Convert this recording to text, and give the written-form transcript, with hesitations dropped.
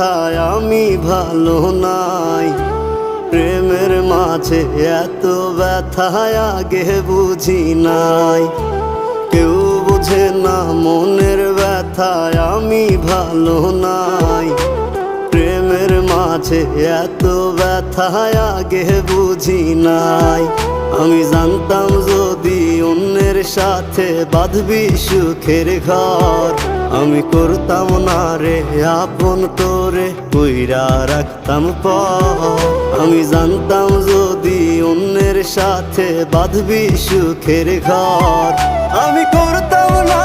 ব্যথায় আমি ভালো নাই। প্রেমের মাঝে এত ব্যথায় আগে বুঝি নাই। কেউ বোঝে না মনের ব্যথায় আমি ভালো নাই। প্রেমের মাঝে এত ব্যথায় আগে বুঝি নাই। আমি জানতাম যদি অন্যের সাথে বাঁধবি সুখের ঘর, আমি করতাম না রে আপন তোরে কইরা রাখতাম পর। আমি জানতাম যদি অন্যের সাথে বাঁধবি সুখের ঘর, আমি করতাম না